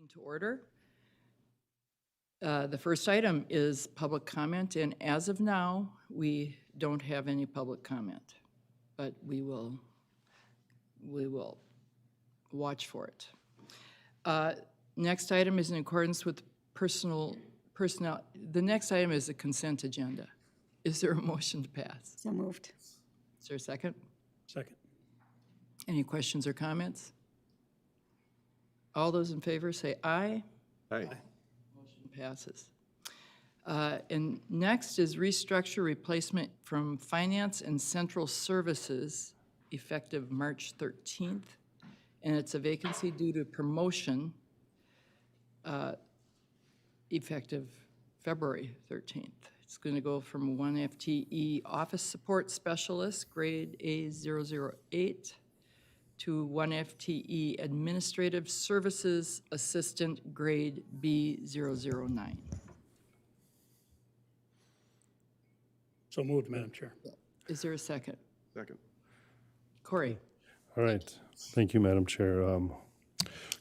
Meeting to order. The first item is public comment, and as of now, we don't have any public comment, but we will watch for it. Next item is in accordance with personnel. The next item is the consent agenda. Is there a motion to pass? So moved. Is there a second? Second. Any Any questions or comments? All those in favor say aye. Aye. Motion passes. And next is restructure replacement from finance and central services effective March 13th. And it's a vacancy due to promotion effective February 13th. It's going to go from 1 FTE office support specialist, grade A008, to 1 FTE administrative services assistant, grade B009. So moved, Madam Chair. Is there a second? Second. Corey? All right. Thank you, Madam Chair.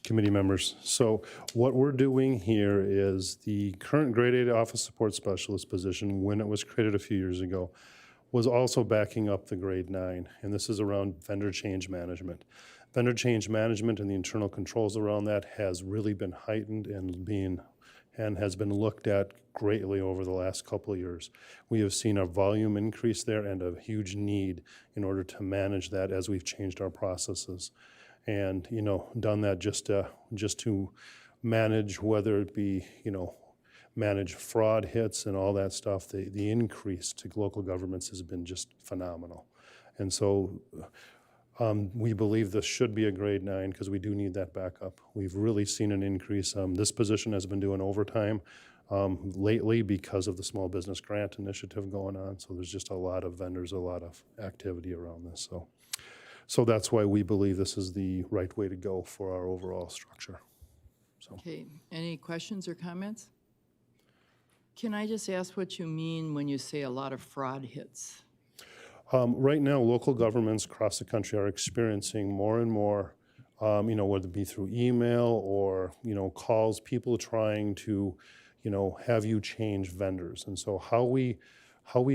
Committee members. So what we're doing here is the current grade 8 office support specialist position, when it was created a few years ago, was also backing up the grade 9, and this is around vendor change management. Vendor change management and the internal controls around that has really been heightened and has been looked at greatly over the last couple of years. We have seen a volume increase there and a huge need in order to manage that as we've changed our processes. And, done that just to manage, whether it be, manage fraud hits and all that stuff. The increase to local governments has been just phenomenal. And so we believe this should be a grade 9 because we do need that backup. We've really seen an increase. This position has been doing overtime lately because of the small business grant initiative going on. So there's just a lot of vendors, a lot of activity around this. So that's why we believe this is the right way to go for our overall structure. Okay, any questions or comments? Can I just ask what you mean when you say a lot of fraud hits? Right now, local governments across the country are experiencing more and more, whether it be through email or, calls, people trying to, have you change vendors. And so how we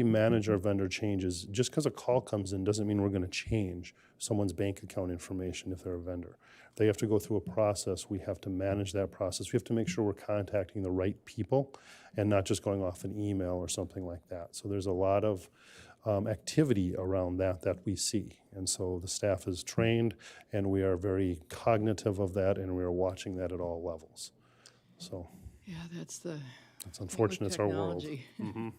manage our vendor changes, just because a call comes in doesn't mean we're going to change someone's bank account information if they're a vendor. They have to go through a process. We have to manage that process. We have to make sure we're contacting the right people and not just going off an email or something like that. So there's a lot of activity around that we see. And so the staff is trained and we are very cognitive of that and we are watching that at all levels. So Yeah, that's unfortunate, it's our world. technology.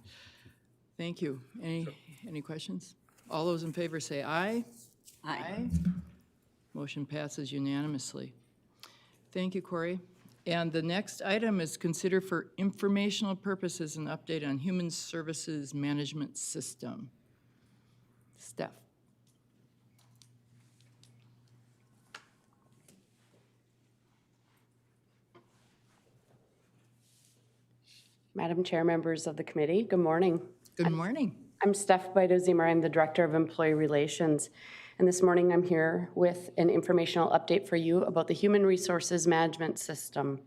Thank you. Any questions? All those in favor say aye. Aye. Motion passes unanimously. Thank you, Corey. And the next item is consider for informational purposes an update on Human Services Management System. Steph. Madam Chair, members of the committee, good morning. Good morning. I'm Steph Baido-Zimmer. I'm the Director of Employee Relations. And this morning I'm here with an informational update for you about the Human Resources Management System.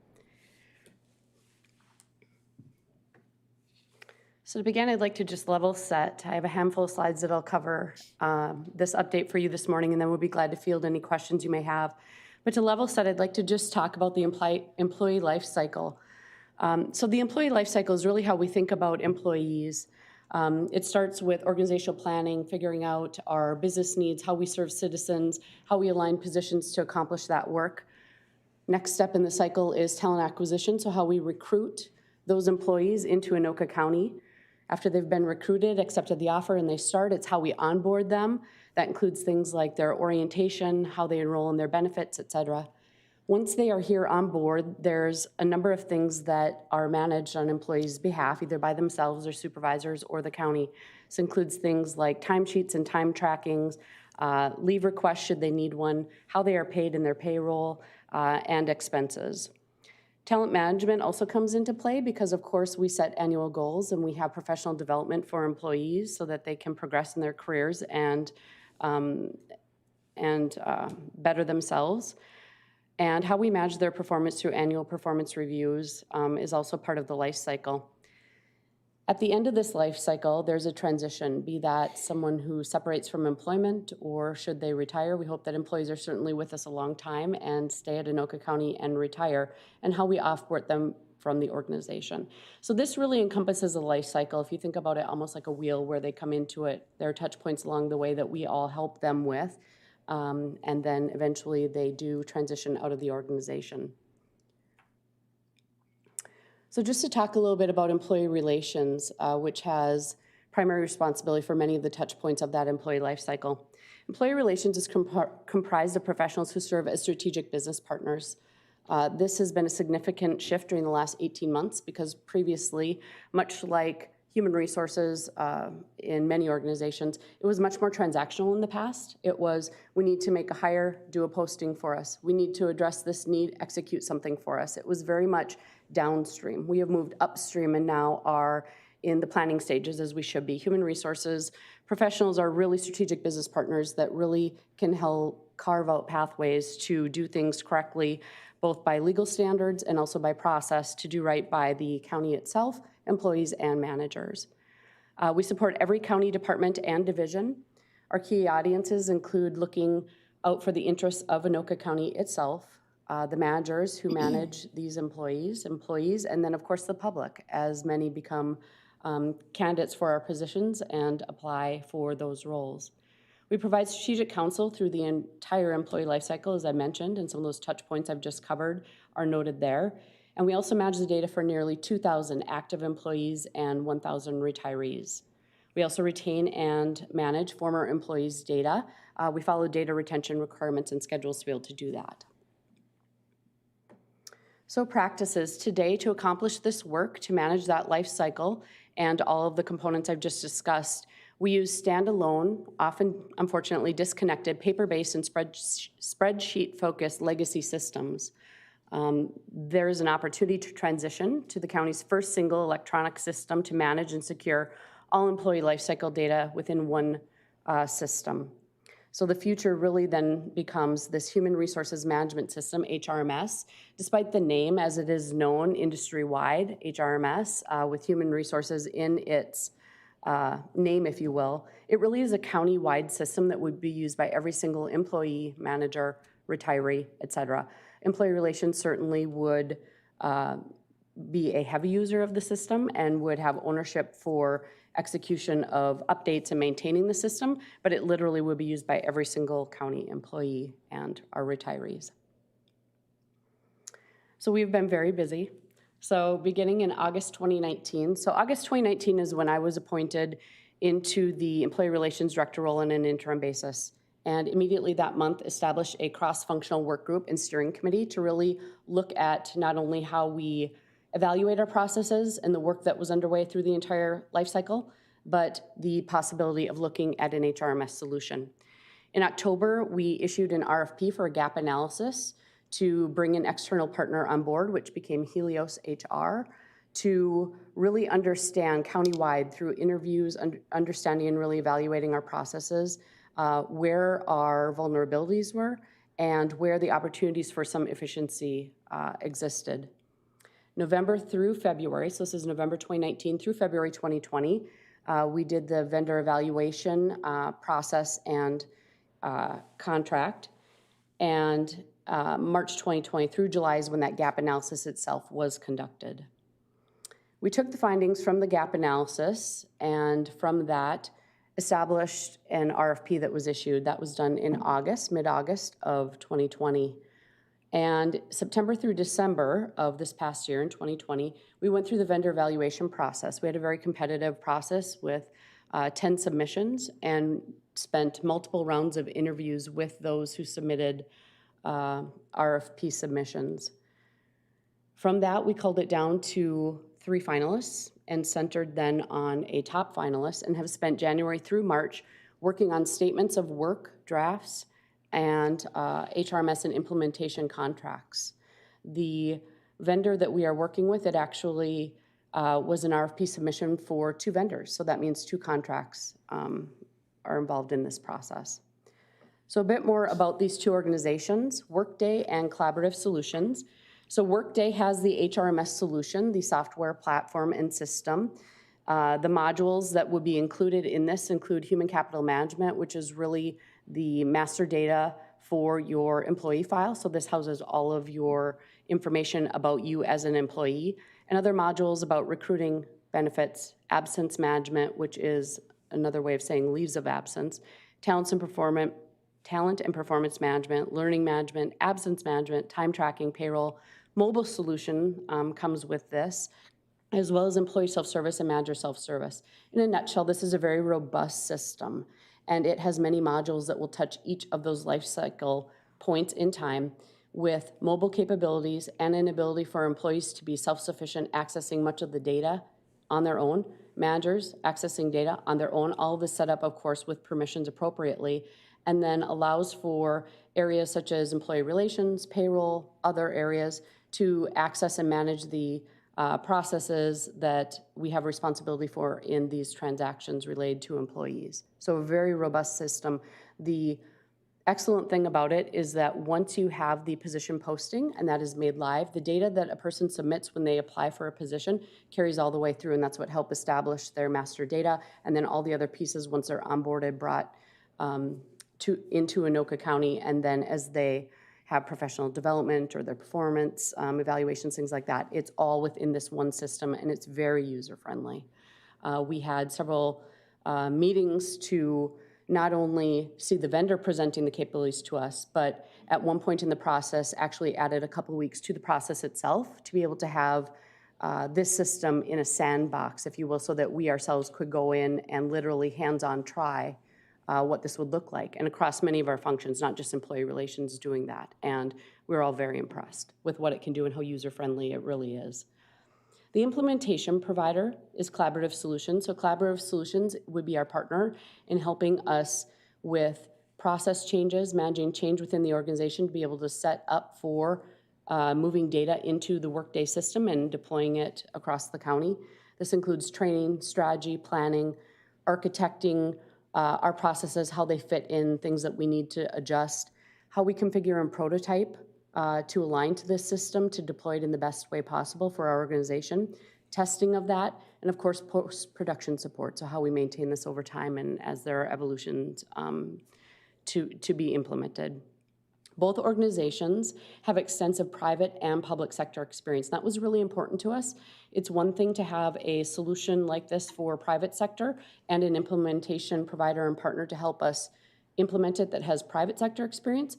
So to begin, I'd like to just level set. I have a handful of slides that I'll cover this update for you this morning, and then we'll be glad to field any questions you may have. But to level set, I'd like to just talk about the employee life cycle. So the employee life cycle is really how we think about employees. It starts with organizational planning, figuring out our business needs, how we serve citizens, how we align positions to accomplish that work. Next step in the cycle is talent acquisition, so how we recruit those employees into Anoka County. After they've been recruited, accepted the offer, and they start, it's how we onboard them. That includes things like their orientation, how they enroll in their benefits, et cetera. Once they are here on board, there's a number of things that are managed on employees' behalf, either by themselves or supervisors or the county. This includes things like timesheets and time trackings, leave requests should they need one, how they are paid in their payroll, and expenses. Talent management also comes into play because, of course, we set annual goals and we have professional development for employees so that they can progress in their careers and better themselves. And how we manage their performance through annual performance reviews is also part of the life cycle. At the end of this life cycle, there's a transition, be that someone who separates from employment or should they retire. We hope that employees are certainly with us a long time and stay at Anoka County and retire, and how we offboard them from the organization. So this really encompasses a life cycle. If you think about it almost like a wheel where they come into it, there are touch points along the way that we all help them with, and then eventually they do transition out of the organization. So just to talk a little bit about employee relations, which has primary responsibility for many of the touch points of that employee life cycle. Employee relations is comprised of professionals who serve as strategic business partners. This has been a significant shift during the last 18 months because previously, much like human resources in many organizations, it was much more transactional in the past. It was, we need to make a hire, do a posting for us. We need to address this need, execute something for us. It was very much downstream. We have moved upstream and now are in the planning stages as we should be. Human resources professionals are really strategic business partners that really can help carve out pathways to do things correctly, both by legal standards and also by process to do right by the county itself, employees and managers. We support every county department and division. Our key audiences include looking out for the interests of Anoka County itself, the managers who manage these employees, and then of course the public, as many become candidates for our positions and apply for those roles. We provide strategic counsel through the entire employee life cycle, as I mentioned, and some of those touch points I've just covered are noted there. And we also manage the data for nearly 2,000 active employees and 1,000 retirees. We also retain and manage former employees' data. We follow data retention requirements and schedules to be able to do that. So practices today to accomplish this work, to manage that life cycle and all of the components I've just discussed, we use standalone, often unfortunately disconnected, paper-based and spreadsheet-focused legacy systems. There is an opportunity to transition to the county's first single electronic system to manage and secure all employee lifecycle data within one system. So the future really then becomes this Human Resources Management System, HRMS. Despite the name, as it is known industry-wide, HRMS, with human resources in its name, if you will, it really is a county-wide system that would be used by every single employee, manager, retiree, et cetera. Employee relations certainly would be a heavy user of the system and would have ownership for execution of updates and maintaining the system, but it literally would be used by every single county employee and our retirees. So we've been very busy. So beginning in August 2019, so August 2019 is when I was appointed into the Employee Relations Director role on an interim basis. And immediately that month established a cross-functional work group and steering committee to really look at not only how we evaluate our processes and the work that was underway through the entire life cycle, but the possibility of looking at an HRMS solution. In October, we issued an RFP for a gap analysis to bring an external partner on board, which became Helios HR, to really understand countywide through interviews, understanding and really evaluating our processes, where our vulnerabilities were and where the opportunities for some efficiency existed. November through February, so this is November 2019 through February 2020, we did the vendor evaluation process and contract, and March 2020 through July is when that gap analysis itself was conducted. We took the findings from the gap analysis and from that established an RFP that was issued. That was done in August, mid-August of 2020. And September through December of this past year in 2020, we went through the vendor evaluation process. We had a very competitive process with 10 submissions and spent multiple rounds of interviews with those who submitted RFP submissions. From that, we culled it down to 3 finalists and centered then on a top finalist and have spent January through March working on statements of work drafts and HRMS and implementation contracts. The vendor that we are working with, it actually was an RFP submission for 2 vendors, so that means 2 contracts are involved in this process. So a bit more about these two organizations, Workday and Collaborative Solutions. So Workday has the HRMS solution, the software platform and system. The modules that would be included in this include human capital management, which is really the master data for your employee file. So this houses all of your information about you as an employee, and other modules about recruiting, benefits, absence management, which is another way of saying leaves of absence, talent and performance management, learning management, absence management, time tracking, payroll. Mobile solution comes with this, as well as employee self-service and manager self-service. In a nutshell, this is a very robust system, and it has many modules that will touch each of those life cycle points in time with mobile capabilities and an ability for employees to be self-sufficient, accessing much of the data on their own, managers accessing data on their own, all of this set up, of course, with permissions appropriately, and then allows for areas such as employee relations, payroll, other areas to access and manage the processes that we have responsibility for in these transactions related to employees. So a very robust system. The excellent thing about it is that once you have the position posting and that is made live, the data that a person submits when they apply for a position carries all the way through, and that's what helped establish their master data, and then all the other pieces once they're onboarded brought into Anoka County, and then as they have professional development or their performance evaluations, things like that, it's all within this one system, and it's very user-friendly. We had several meetings to not only see the vendor presenting the capabilities to us, but at one point in the process actually added a couple of weeks to the process itself to be able to have this system in a sandbox, if you will, so that we ourselves could go in and literally hands-on try what this would look like, and across many of our functions, not just employee relations doing that. And we're all very impressed with what it can do and how user-friendly it really is. The implementation provider is Collaborative Solutions. So Collaborative Solutions would be our partner in helping us with process changes, managing change within the organization to be able to set up for moving data into the Workday system and deploying it across the county. This includes training, strategy, planning, architecting, our processes, how they fit in, things that we need to adjust, how we configure and prototype to align to this system to deploy it in the best way possible for our organization, testing of that, and of course post-production support, so how we maintain this over time and as there are evolutions to be implemented. Both organizations have extensive private and public sector experience. That was really important to us. It's one thing to have a solution like this for private sector and an implementation provider and partner to help us implement it that has private sector experience.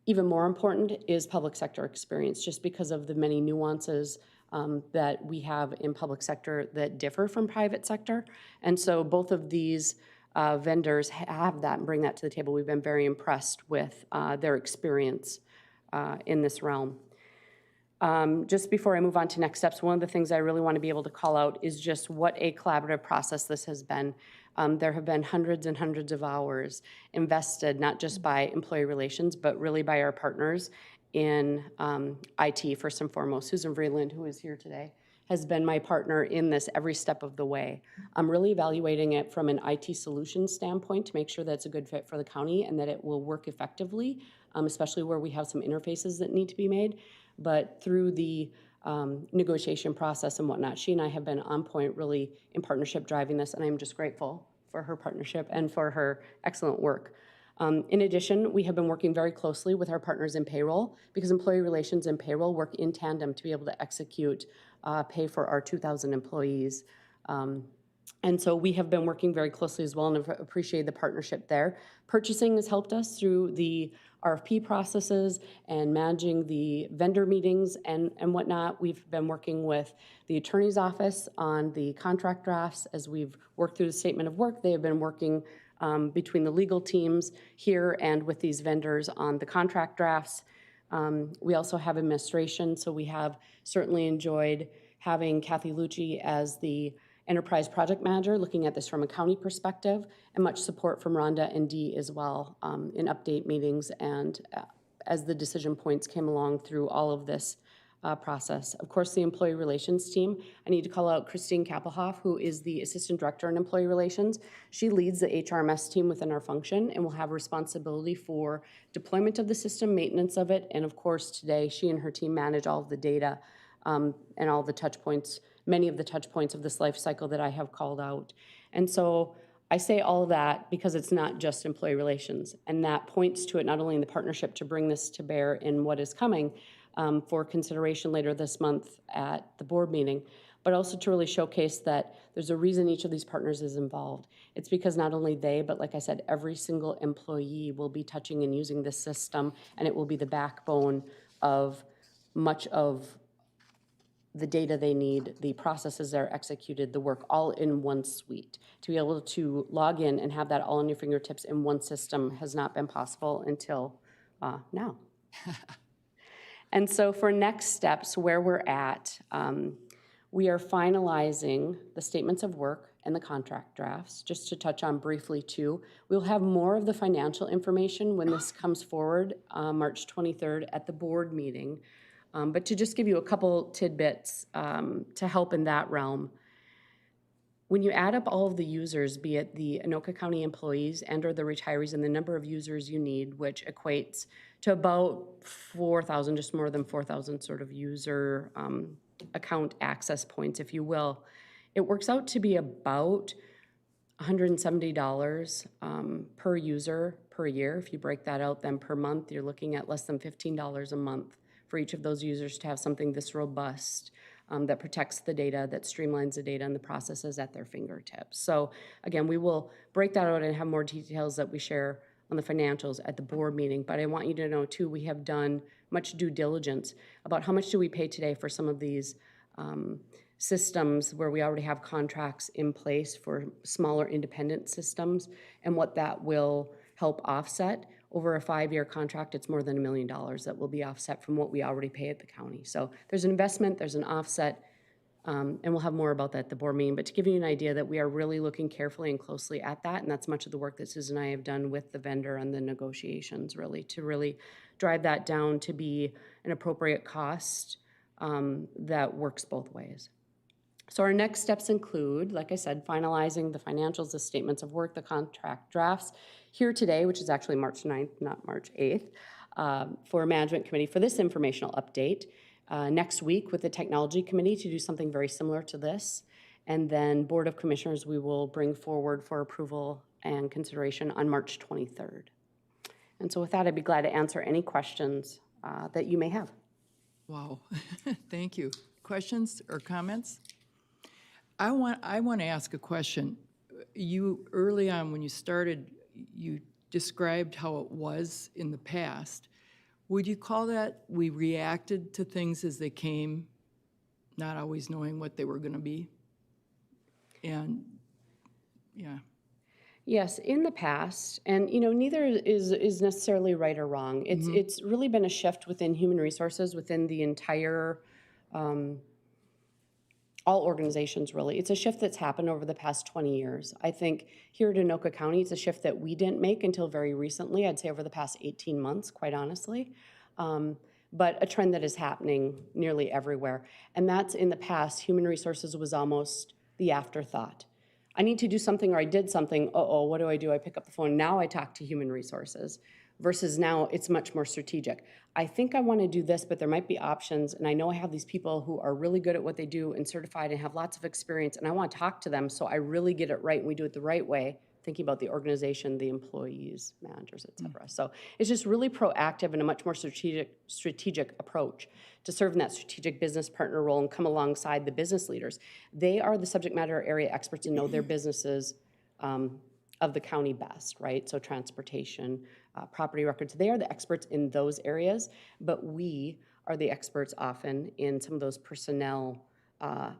Even more important is public sector experience, just because of the many nuances that we have in public sector that differ from private sector. And so both of these vendors have that and bring that to the table. We've been very impressed with their experience in this realm. Just before I move on to next steps, one of the things I really want to be able to call out is just what a collaborative process this has been. There have been hundreds and hundreds of hours invested, not just by employee relations, but really by our partners in IT, first and foremost. Susan Vreeland, who is here today, has been my partner in this every step of the way. I'm really evaluating it from an IT solution standpoint to make sure that it's a good fit for the county and that it will work effectively, especially where we have some interfaces that need to be made. But through the negotiation process and whatnot, she and I have been on point really in partnership driving this, and I'm just grateful for her partnership and for her excellent work. In addition, we have been working very closely with our partners in payroll, because employee relations and payroll work in tandem to be able to execute pay for our 2,000 employees. And so we have been working very closely as well and have appreciated the partnership there. Purchasing has helped us through the RFP processes and managing the vendor meetings and whatnot. We've been working with the attorney's office on the contract drafts. As we've worked through the statement of work, they have been working between the legal teams here and with these vendors on the contract drafts. We also have administration, so we have certainly enjoyed having Kathy Lucci as the enterprise project manager, looking at this from a county perspective, and much support from Rhonda and Dee as well in update meetings and as the decision points came along through all of this process. Of course, the employee relations team, I need to call out Christine Kappelhoff, who is the Assistant Director in Employee Relations. She leads the HRMS team within our function and will have responsibility for deployment of the system, maintenance of it, and of course, today, she and her team manage all of the data and all the touch points, many of the touch points of this life cycle that I have called out. And so I say all that because it's not just employee relations, and that points to it not only in the partnership to bring this to bear in what is coming for consideration later this month at the board meeting, but also to really showcase that there's a reason each of these partners is involved. It's because not only they, but like I said, every single employee will be touching and using this system, and it will be the backbone of much of the data they need, the processes that are executed, the work, all in one suite. To be able to log in and have that all on your fingertips in one system has not been possible until now. And so for next steps, where we're at, we are finalizing the statements of work and the contract drafts. Just to touch on briefly too, we'll have more of the financial information when this comes forward March 23rd at the board meeting. But to just give you a couple tidbits to help in that realm, when you add up all of the users, be it the Anoka County employees and or the retirees and the number of users you need, which equates to about 4,000, just more than 4,000 sort of user account access points, if you will, it works out to be about $170 per user per year. If you break that out, then per month, you're looking at less than $15 a month for each of those users to have something this robust that protects the data, that streamlines the data and the processes at their fingertips. So again, we will break that out and have more details that we share on the financials at the board meeting. But I want you to know too, we have done much due diligence about how much do we pay today for some of these systems where we already have contracts in place for smaller independent systems, and what that will help offset. Over a 5-year contract, it's more than $1 million that will be offset from what we already pay at the county. So there's an investment, there's an offset, and we'll have more about that at the board meeting. But to give you an idea that we are really looking carefully and closely at that, and that's much of the work that Susan and I have done with the vendor and the negotiations, really, to really drive that down to be an appropriate cost that works both ways. So our next steps include, like I said, finalizing the financials, the statements of work, the contract drafts here today, which is actually March 9th, not March 8th, for Management Committee for this informational update. Next week with the Technology Committee to do something very similar to this. And then Board of Commissioners we will bring forward for approval and consideration on March 23rd. And so with that, I'd be glad to answer any questions that you may have. Wow, thank you. Questions or comments? I want to ask a question. You, early on when you started, you described how it was in the past. Would you call that we reacted to things as they came, not always knowing what they were going to be? And, yeah. Yes, in the past, and neither is necessarily right or wrong. It's really been a shift within human resources, within the entire all organizations, really. It's a shift that's happened over the past 20 years. I think here at Anoka County, it's a shift that we didn't make until very recently, I'd say over the past 18 months, quite honestly. But a trend that is happening nearly everywhere. And that's in the past, human resources was almost the afterthought. I need to do something or I did something, uh-oh, what do? I pick up the phone. Now I talk to human resources. Versus now it's much more strategic. I think I want to do this, but there might be options, and I know I have these people who are really good at what they do and certified and have lots of experience, and I want to talk to them so I really get it right and we do it the right way, thinking about the organization, the employees, managers, et cetera. So it's just really proactive and a much more strategic approach to serve in that strategic business partner role and come alongside the business leaders. They are the subject matter area experts and know their businesses of the county best, right? So transportation, property records, they are the experts in those areas, but we are the experts often in some of those personnel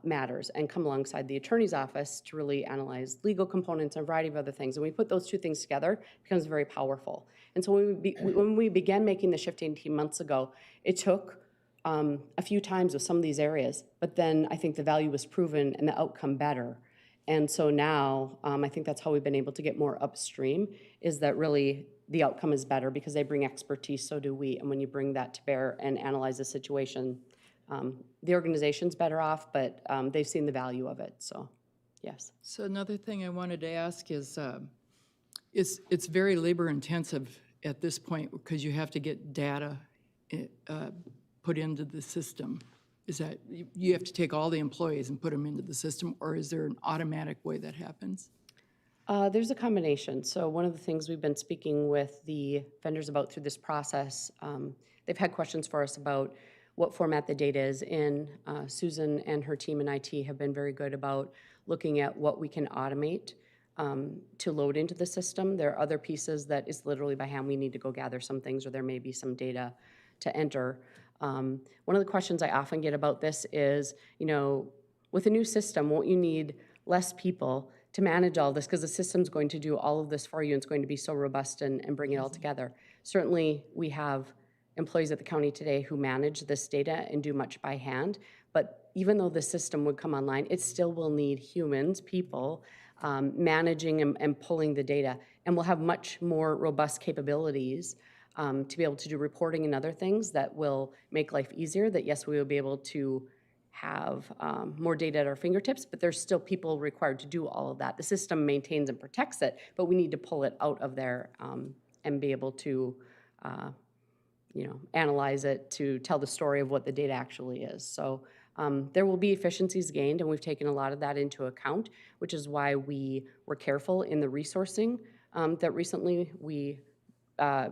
matters and come alongside the attorney's office to really analyze legal components and a variety of other things. And we put those two things together, it becomes very powerful. And so when we began making the shift 18 months ago, it took a few times with some of these areas, but then I think the value was proven and the outcome better. And so now, I think that's how we've been able to get more upstream, is that really the outcome is better because they bring expertise, so do we. And when you bring that to bear and analyze the situation, The organization's better off, but they've seen the value of it, so, yes. So another thing I wanted to ask is, it's very labor intensive at this point because you have to get data put into the system. Is that, you have to take all the employees and put them into the system, or is there an automatic way that happens? There's a combination. So one of the things we've been speaking with the vendors about through this process, they've had questions for us about what format the data is in. Susan and her team in IT have been very good about looking at what we can automate to load into the system. There are other pieces that is literally by hand. We need to go gather some things, or there may be some data to enter. One of the questions I often get about this is, you know, with a new system, won't you need less people to manage all this, because the system's going to do all of this for you, and it's going to be so robust and bring it all together. Certainly, we have employees at the county today who manage this data and do much by hand, but even though the system would come online, it still will need humans, people, managing and pulling the data, and we'll have much more robust capabilities to be able to do reporting and other things that will make life easier, that yes, we will be able to have more data at our fingertips, but there's still people required to do all of that. The system maintains and protects it, but we need to pull it out of there and be able to, you know, analyze it to tell the story of what the data actually is. So there will be efficiencies gained, and we've taken a lot of that into account, which is why we were careful in the resourcing that recently we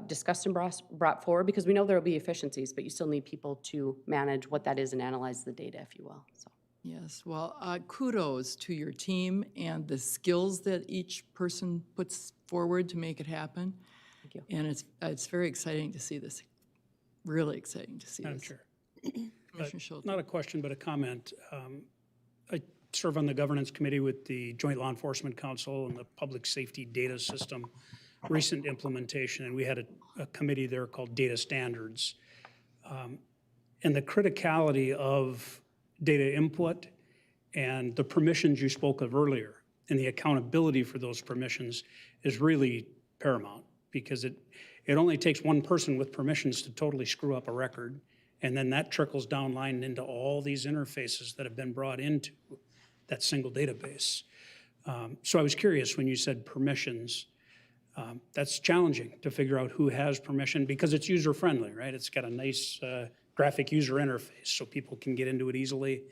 discussed and brought forward, because we know there will be efficiencies, but you still need people to manage what that is and analyze the data, if you will. So. Yes, well, kudos to your team and the skills that each person puts forward to make it happen. Thank you. And it's very exciting to see this, really exciting to see Madam this. Chair. Commissioner Schulte. Not a question, but a comment. I serve on the governance committee with the Joint Law Enforcement Council and the Public Safety Data System recent implementation, and we had a committee there called Data Standards. And the criticality of data input and the permissions you spoke of earlier and the accountability for those permissions is really paramount, because it only takes one person with permissions to totally screw up a record, and then that trickles down line into all these interfaces that have been brought into that single database. So I was curious when you said permissions. That's challenging to figure out who has permission, because it's user-friendly, right? It's got a nice graphic user interface so people can get into it easily.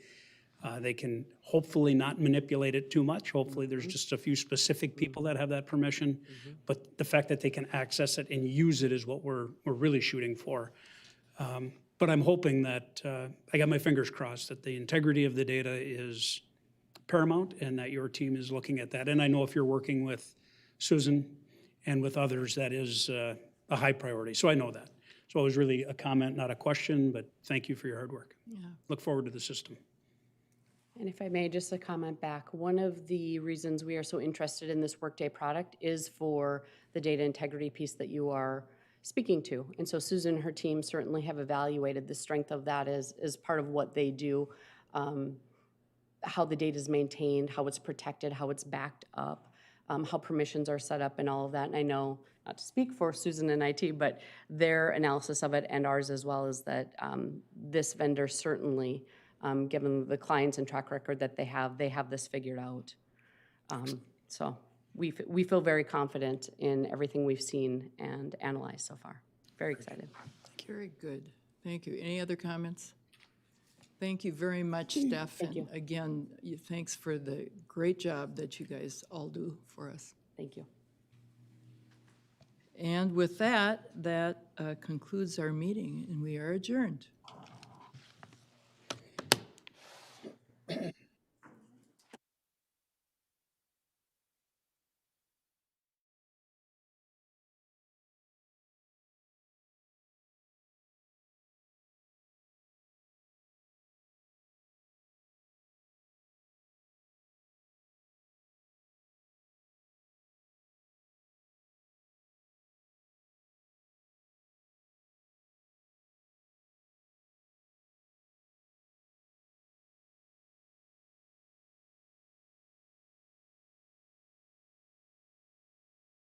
They can hopefully not manipulate it too much. Hopefully there's just a few specific people that have that permission. But the fact that they can access it and use it is what we're really shooting for. But I'm hoping that, I got my fingers crossed, that the integrity of the data is paramount and that your team is looking at that. And I know if you're working with Susan and with others, that is a high priority. So I know that. So it was really a comment, not a question, but thank you for your hard work. Yeah. Look forward to the system. And if I may, just a comment back, one of the reasons we are so interested in this Workday product is for the data integrity piece that you are speaking to. And so Susan and her team certainly have evaluated the strength of that as part of what they do, how the data is maintained, how it's protected, how it's backed up, how permissions are set up and all of that. And I know, not to speak for Susan and IT, but their analysis of it and ours as well is that this vendor certainly, given the clients and track record that they have this figured out. So we feel very confident in everything we've seen and analyzed so far. Very excited. Very good. Thank you. Any other comments? Thank you very much, Steph. Thank you. And again, thanks for the great job that you guys all do for us. Thank you. And with that, that concludes our meeting, and we are adjourned.